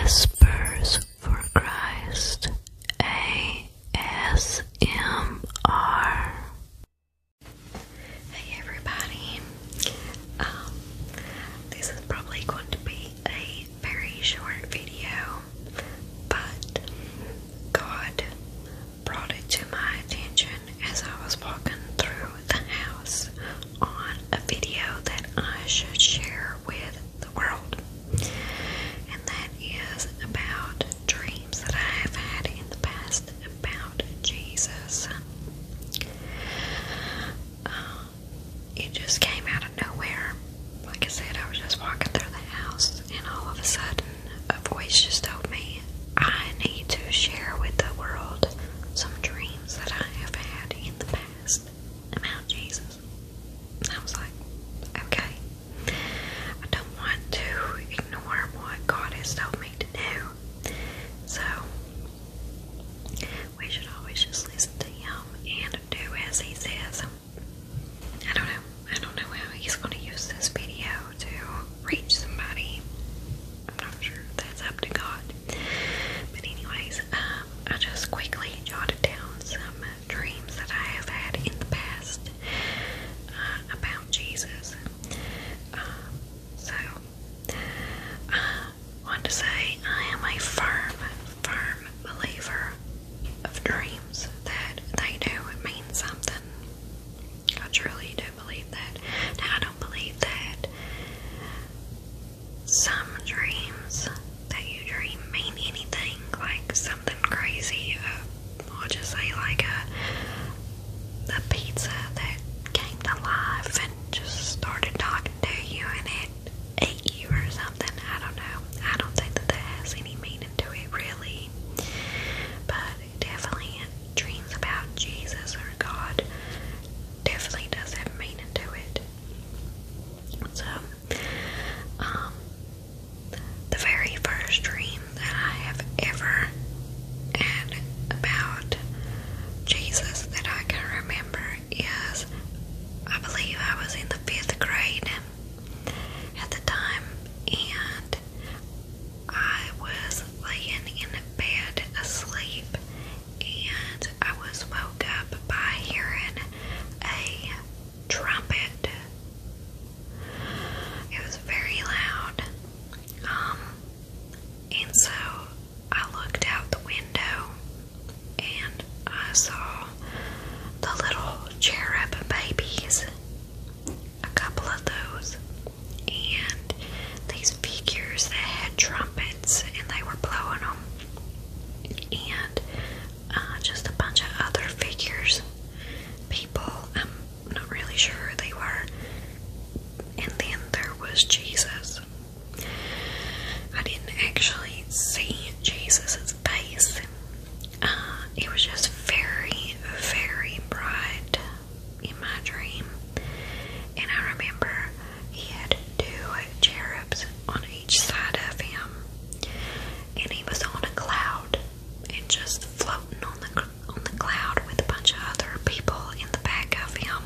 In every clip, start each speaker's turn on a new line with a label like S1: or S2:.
S1: Whispers for Christ ASMR. Hey everybody, this is probably going to be a very short video, but God brought it to my attention as I was walking through the house on a video that I should share with the world. And that is about dreams that I have had in the past about Jesus. It just came out of nowhere. Like I said, I was just walking through the house, and all of a sudden, a voice just told me I need to share with the world some dreams that I have had in the past about Jesus. And I was like, okay. I don't want to ignore what God has told me to do. So, we should always just listen to Him and do as He says. I don't know how He's going to use this video to reach somebody. I'm not sure. That's up to God. But anyways, I just quickly jotted down some dreams that I have had in the past about Jesus. So, I want to say I am a firm believer of dreams, that they do mean something. I truly do believe that. Now, I don't believe that some dreams that you dream mean anything, like something crazy. I'll just say like a pizza that came to life and just started talking to you and it ate you or something. I don't know. I don't think that has any meaning to it really. But definitely dreams about Jesus or God definitely does have meaning to it. So, the very first dream that I have ever had about Jesus that I can remember is, I believe I was in the 5th grade at the time, and I was laying in bed asleep, and I was woke up by hearing a trumpet. It was very loud, and so I looked out the window and I saw the little cherub babies, a couple of those, and these figures that had trumpets and they were blowing them, and just a bunch of other figures, people, I'm not really sure who they were, and then there was Jesus. I didn't actually see Jesus' face. It was just very, very bright in my dream. And I remember he had 2 cherubs on each side of him. And he was on a cloud and just floating on the cloud with a bunch of other people in the back of him.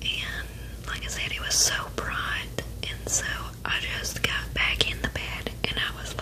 S1: And like I said, it was so bright, and so I just got back in the bed and I was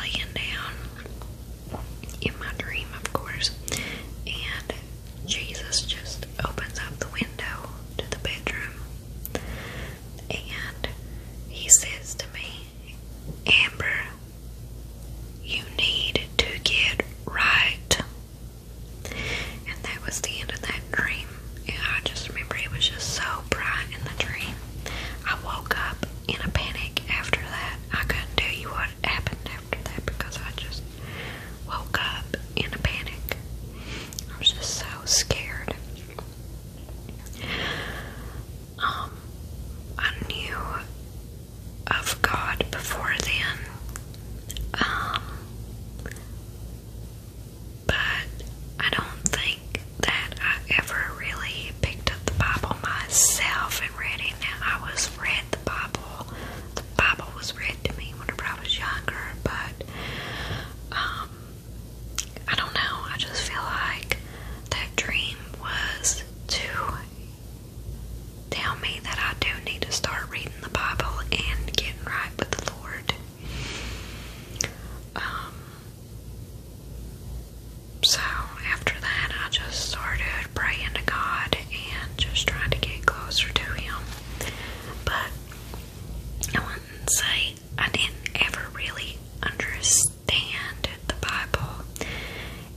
S1: I didn't ever really understand the Bible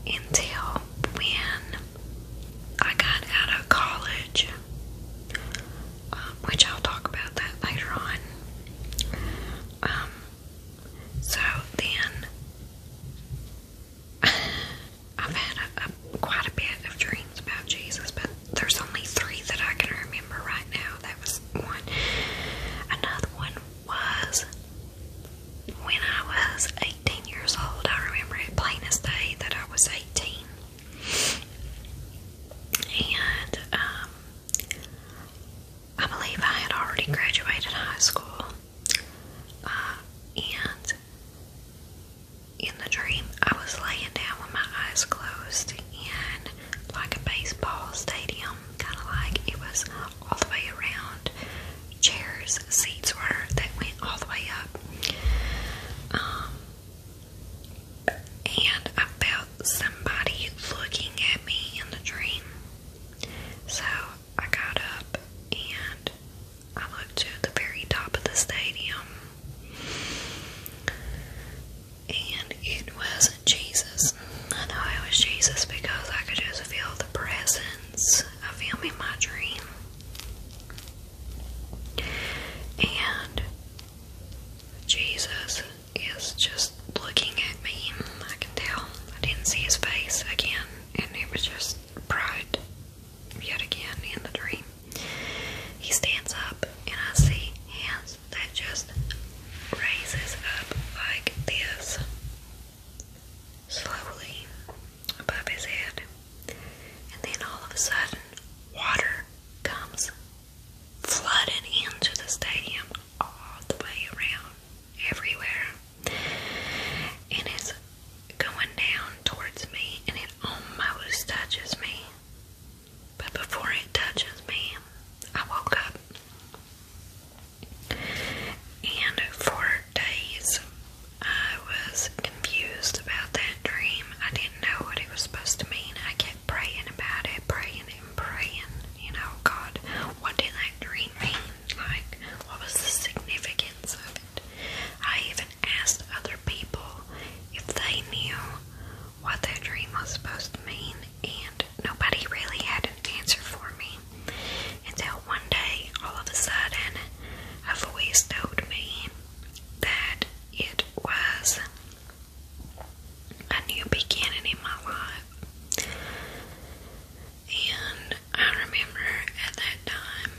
S1: until when I got out of college, which I'll talk about that later on. So then I've had quite a bit of dreams about Jesus, but there's only 3 that I can remember right now. That was one. Another one was when I was 18 years old. I remember it plain as day that I was 18. And I believe I had already graduated high school. And in the dream, I was laying down with my eyes closed in like a baseball stadium, kind of like it was all the way around. Chairs, seats were that went all the way up. And I felt somebody looking at me in the dream. So I got up and I looked to the very top of the stadium. And it wasn't Jesus. I know it was Jesus because I could just feel the presence of him in my dream. And Jesus is just looking at me. I can tell. I didn't see his face again, and it was just pride yet again in the dream. He stands up, and I see hands that just raises up like this, slowly above his head. And then all of a sudden, water comes flooding into the stadium all the way around, everywhere. And it's going down towards me, and it almost touches me. But before it touches me, I woke up. And for days, I was confused about that dream. I didn't know what it was supposed to mean. I kept praying about it, praying and praying. You know, God, what did that dream mean? Like, what was the significance of it? I even asked other people if they knew what that dream was supposed to mean, and nobody really had an answer for me. Until one day, all of a sudden, a voice told me that it was a new beginning in my life. And I remember at that time,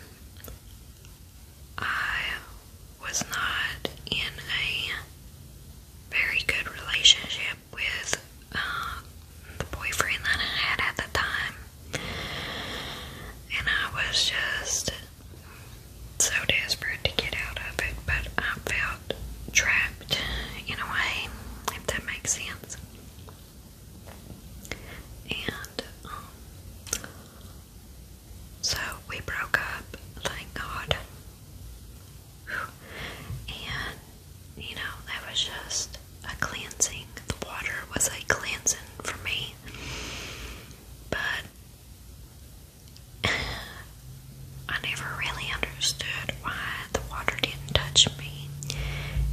S1: I was not in a very good relationship with the boyfriend that I had at the time. And I was just so desperate to get out of it, but I felt trapped in a way, if that makes sense. And so we broke up, thank God. And you know, that was just a cleansing. The water was a cleansing for me. But I never really understood why the water didn't touch me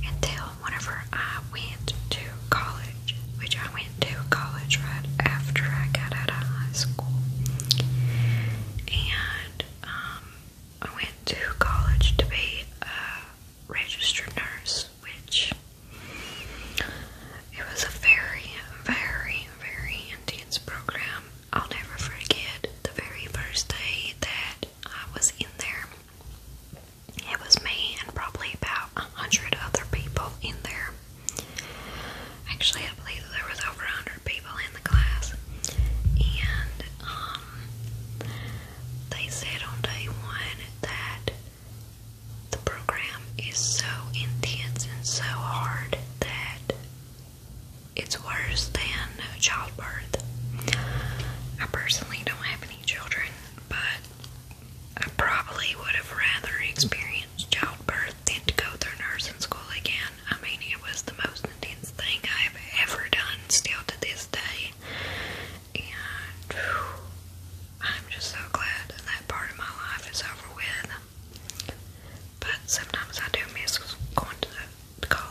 S1: until whenever I went to college, which I went to college right after I got out of high school. And I went to college to be a registered nurse, which it was a very, very, very intense program. I'll never forget the very first day that I was in there. It was me and probably about 100 other people in there. Actually, I believe there was over 100 people in the class. And they said on day 1 that the program is so intense and so hard that it's worse than childbirth. I personally don't have any children, but I probably would have rather experienced childbirth than to go through nursing school again. I mean, it was the most intense thing I've ever done, still to this day. And I'm just so glad that that part of my life is over with. But sometimes I do miss going to college.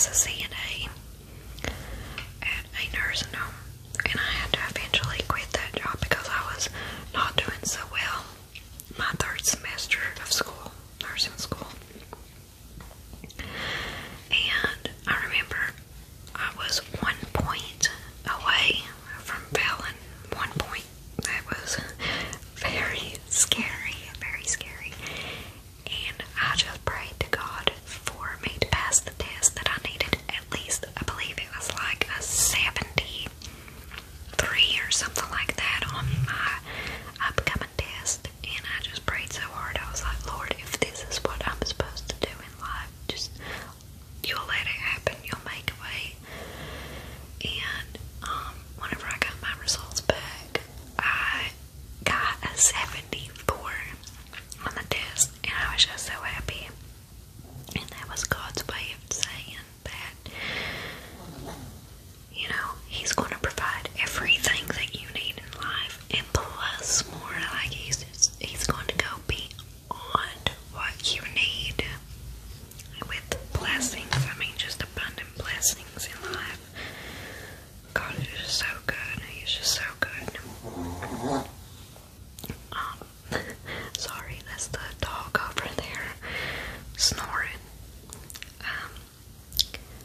S1: as a CNA at a nursing home, and I had to eventually quit that job because I was not doing so well my third semester of school, nursing school. And I remember I was 1 point away from failing. 1 point. That was very scary, very scary. And I just prayed to God for me to pass the test that I needed at least, I believe it was like a 73 or something like that on my upcoming test. And I just prayed so hard. I was like, Lord, if this is what I'm supposed to do in life, just, you'll let it happen. You'll make a way. And whenever I got my results back, I got a 74 on the test, and I was just so happy. And that was God's way of saying that, you know, He's going to provide everything that you need in life, and plus more. Like He's going to go beyond what you need with blessings. I mean, just abundant blessings in life. God is just so good. He's just so good. Sorry, that's the dog over there snoring.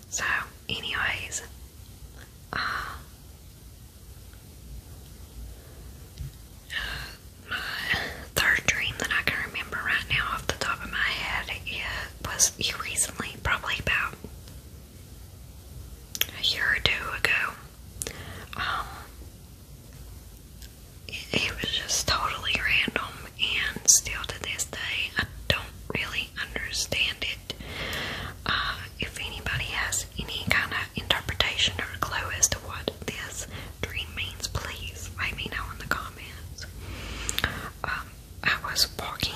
S1: So, anyways, my third dream that I can remember right now off the top of my head was recently, probably about a year or two ago. It was just totally random, and still to this day, I don't really understand it. If anybody has any kind of interpretation or clue as to what this dream means, please let me know in the comments. I was walking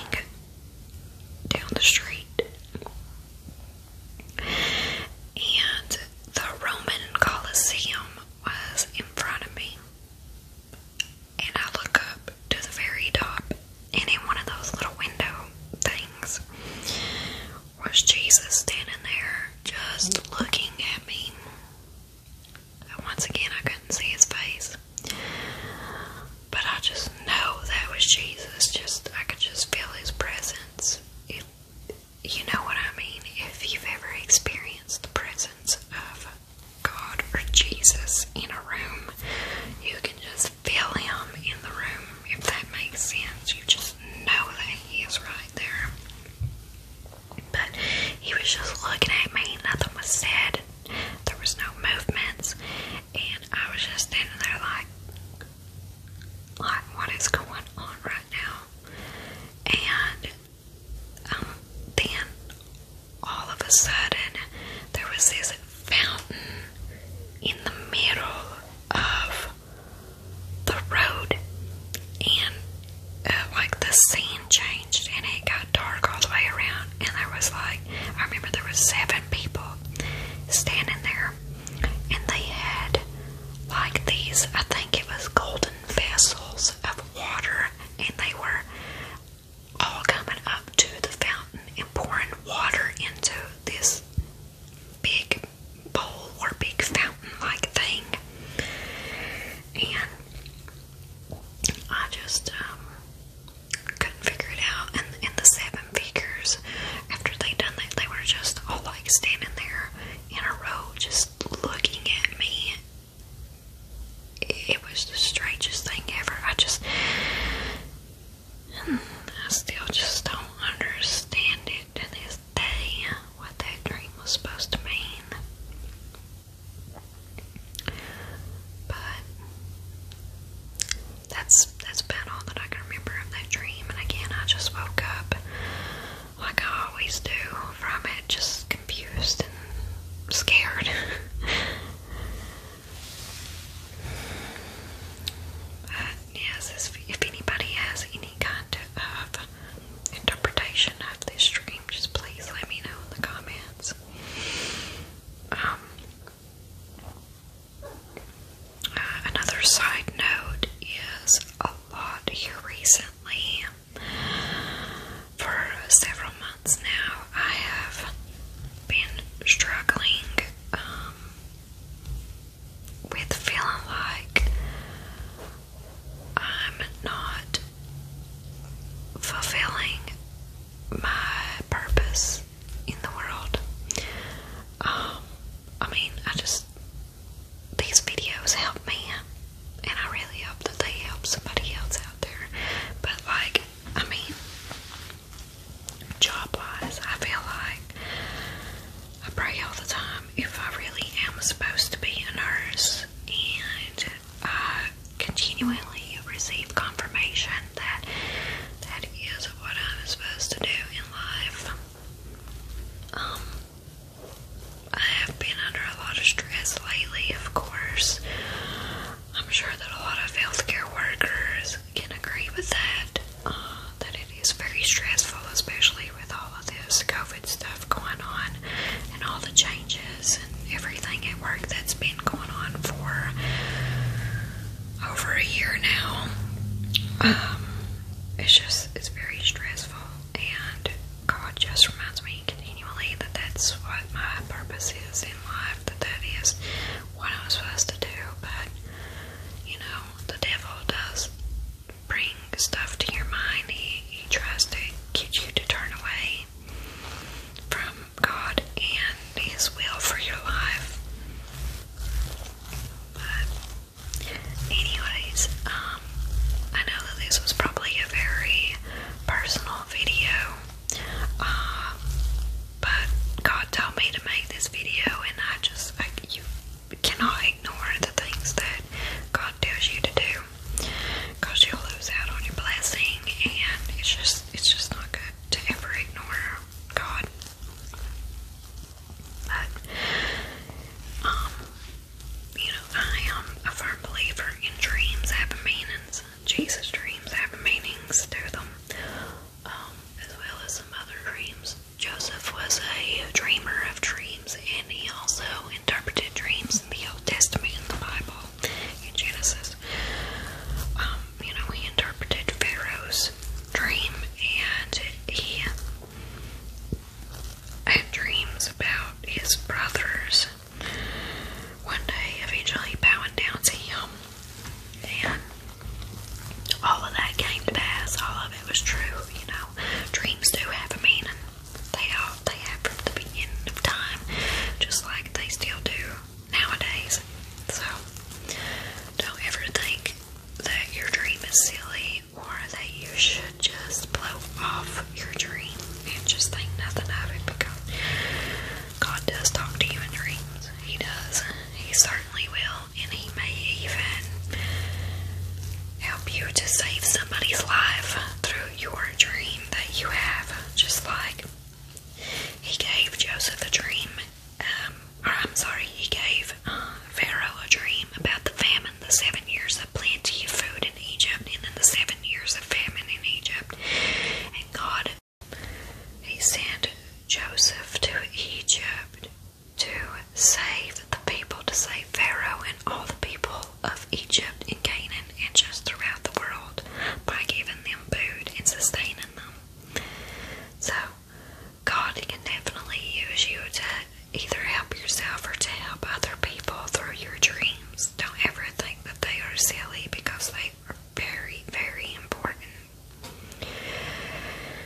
S1: down the street, and the Roman Colosseum was in front of me. And I look up to the very top, and in one of those little window things was Jesus standing there just looking at me. Once again, I couldn't see his face, but I just know that was Jesus. I could just feel his presence. If you know what I mean, if you've ever experienced the presence of God or Jesus in a room, you can just feel him in the room, if that makes sense. You just know that he is right there. But he was just looking at me, nothing was said, there was no movements, and I was just standing there like what is going on right now? And then all of a sudden there was this fountain in the middle of the road, and like the scene changed and it got dark all the way around, and there was like, I remember there was 7 people standing there, and they had like these, I think it was golden vessels of water, and they were all coming up to the fountain and pouring water into this big bowl or big fountain like thing. And I just couldn't figure it out. And the 7 figures, after they done that, they were just all like standing there in a row just looking at me. It was the strangest thing ever. I still just don't understand it to this day, what that dream was supposed to mean. Egypt and Canaan and just throughout the world by giving them food and sustaining them. So, God can definitely use you to either help yourself or to help other people through your dreams. Don't ever think that they are silly, because they are very, very important.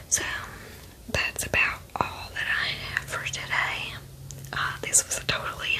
S1: So, that's about all that I have for today. This was a totally